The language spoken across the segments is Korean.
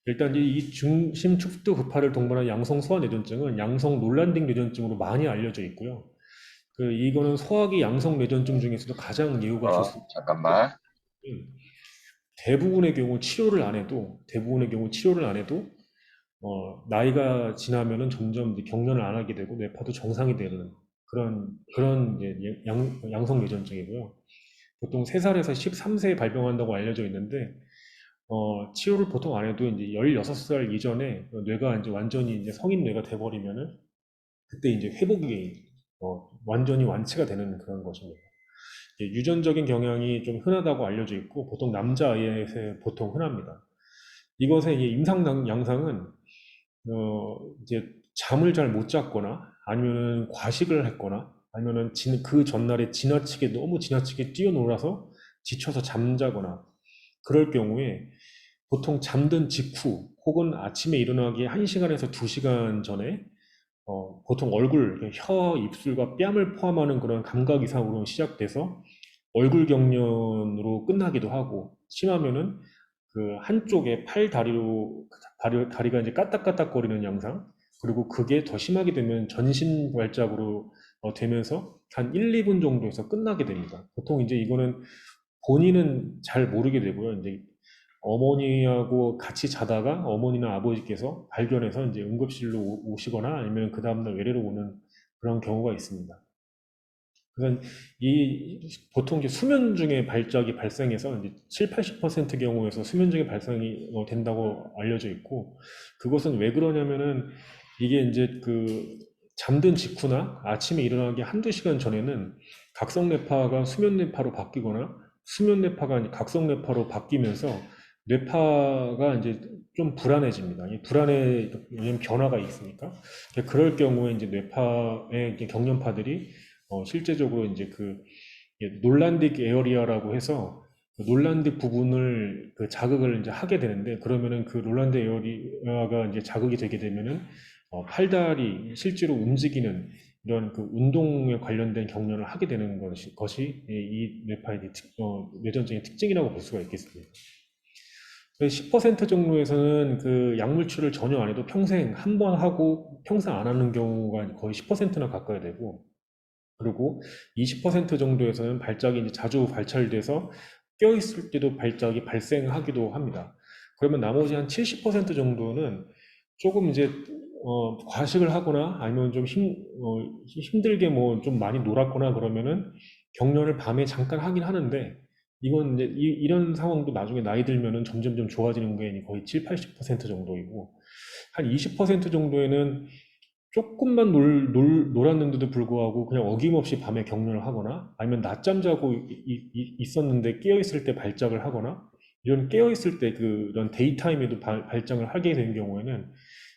일단 이 중심 축두급파를 동반한 양성 소아 뇌전증은 양성 놀란딩 뇌전증으로 많이 알려져 있고요. 이거는 소화기 양성 뇌전증 중에서도 가장 예후가 좋습니다. 잠깐만. 대부분의 경우 치료를 안 해도 나이가 지나면은 점점 이제 경련을 안 하게 되고 뇌파도 정상이 되는 그런 이제 양성 뇌전증이고요. 보통 3살에서 13세에 발병한다고 알려져 있는데 치료를 보통 안 해도 이제 16살 이전에 뇌가 이제 완전히 이제 성인 뇌가 돼버리면은 그때 이제 회복이 완전히 완치가 되는 그런 것입니다. 유전적인 경향이 좀 흔하다고 알려져 있고 보통 남자아이에 보통 흔합니다. 이것의 이제 임상 양상은 이제 잠을 잘 못 잤거나 아니면 과식을 했거나 아니면은 그 전날에 너무 지나치게 뛰어놀아서 지쳐서 잠자거나 그럴 경우에 보통 잠든 직후 혹은 아침에 일어나기 1시간에서 2시간 전에 보통 얼굴, 혀, 입술과 뺨을 포함하는 그런 감각 이상으로 시작돼서 얼굴 경련으로 끝나기도 하고 심하면은 그 한쪽에 다리가 이제 까딱까딱거리는 양상 그리고 그게 더 심하게 되면 전신 발작으로 되면서 한 1, 2분 정도에서 끝나게 됩니다. 보통 이제 이거는 본인은 잘 모르게 되고요. 이제 어머니하고 같이 자다가 어머니나 아버지께서 발견해서 이제 응급실로 오시거나 아니면 그 다음날 외래로 오는 그런 경우가 있습니다. 그래서 보통 이제 수면 중에 발작이 발생해서 이제 7, 80% 경우에서 수면 중에 발생이 된다고 알려져 있고 그것은 왜 그러냐면은 이게 이제 잠든 직후나 아침에 일어나기 한두 시간 전에는 각성뇌파가 수면뇌파로 바뀌거나 수면뇌파가 이제 각성뇌파로 바뀌면서 뇌파가 이제 좀 불안해집니다. 이 왜냐면 변화가 있으니까. 그럴 경우에 이제 뇌파의 이제 경련파들이 실제적으로 이제 놀란딕 에어리아라고 해서 그 놀란딕 부분을 자극을 이제 하게 되는데 그러면은 그 놀란딕 에어리아가 이제 자극이 되게 되면은 팔다리 실제로 움직이는 이런 운동에 관련된 경련을 하게 되는 것이 이 뇌파의 뇌전증의 특징이라고 볼 수가 있겠습니다. 10% 정도에서는 그 약물치료를 전혀 안 해도 평생 한 번 하고 평생 안 하는 경우가 거의 10%나 가까이 되고 그리고 20% 정도에서는 발작이 이제 자주 관찰돼서 껴있을 때도 발작이 발생하기도 합니다. 그러면 나머지 한 70% 정도는 조금 이제 과식을 하거나 아니면 좀 힘들게 뭐 좀 많이 놀았거나 그러면은 경련을 밤에 잠깐 하긴 하는데 이건 이제 이런 상황도 나중에 나이 들면은 점점점 좋아지는 게 거의 7, 80% 정도이고 한 20% 정도에는 조금만 놀았는데도 불구하고 그냥 어김없이 밤에 경련을 하거나 아니면 낮잠 자고 있었는데 깨어있을 때 발작을 하거나 이런 깨어있을 때 그런 데이타임에도 발작을 하게 된 경우에는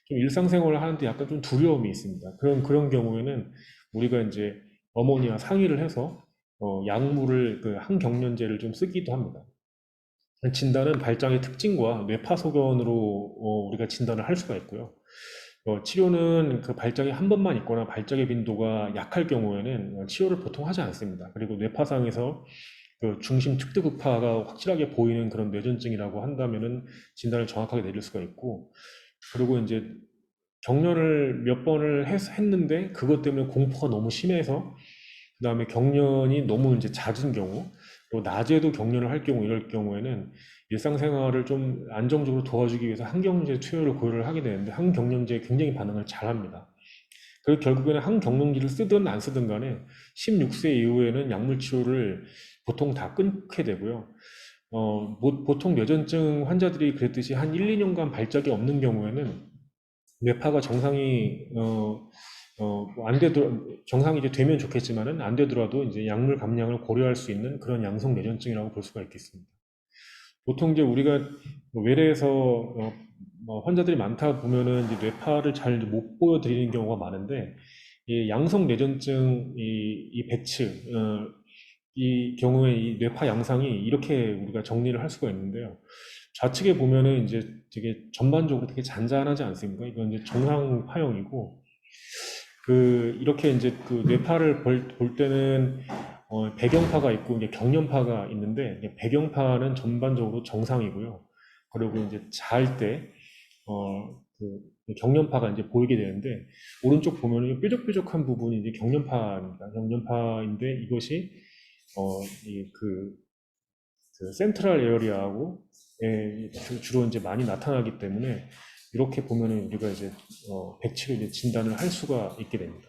좀 일상생활을 하는데 약간 좀 두려움이 있습니다. 그런 경우에는 우리가 이제 어머니와 상의를 해서 약물을 항경련제를 좀 쓰기도 합니다. 진단은 발작의 특징과 뇌파소견으로 우리가 진단을 할 수가 있고요. 치료는 그 발작이 한 번만 있거나 발작의 빈도가 약할 경우에는 치료를 보통 하지 않습니다. 그리고 뇌파상에서 그 중심 특두급파가 확실하게 보이는 그런 뇌전증이라고 한다면은 진단을 정확하게 내릴 수가 있고, 그리고 이제 경련을 몇 번을 했는데 그것 때문에 공포가 너무 심해서 그다음에 경련이 너무 이제 잦은 경우, 그리고 낮에도 경련을 할 경우 이럴 경우에는 일상생활을 좀 안정적으로 도와주기 위해서 항경제 투여를 고려를 하게 되는데 항경련제에 굉장히 반응을 잘합니다. 그리고 결국에는 항경련제를 쓰든 안 쓰든 간에 16세 이후에는 약물 치료를 보통 다 끊게 되고요. 보통 뇌전증 환자들이 그랬듯이 한 1, 2년간 발작이 없는 경우에는 뇌파가 안 되더 정상이 이제 되면 좋겠지만은 안 되더라도 이제 약물 감량을 고려할 수 있는 그런 양성 뇌전증이라고 볼 수가 있겠습니다. 보통 이제 우리가 뭐 외래에서 환자들이 많다 보면은 이제 뇌파를 잘 못 보여드리는 경우가 많은데 이 양성 뇌전증 이 배치 이 경우에 이 뇌파 양상이 이렇게 우리가 정리를 할 수가 있는데요. 좌측에 보면은 이제 되게 전반적으로 되게 잔잔하지 않습니까? 이건 이제 정상 파형이고 이렇게 이제 뇌파를 볼 때는 배경파가 있고 이제 경련파가 있는데 이제 배경파는 전반적으로 정상이고요. 그리고 이제 잘 때 그 경련파가 이제 보이게 되는데, 오른쪽 보면은 뾰족뾰족한 부분이 이제 경련파입니다. 경련파인데 이것이 그 센트럴 에어리아하고 주로 이제 많이 나타나기 때문에, 이렇게 보면은 우리가 이제 백치를 이제 진단을 할 수가 있게 됩니다.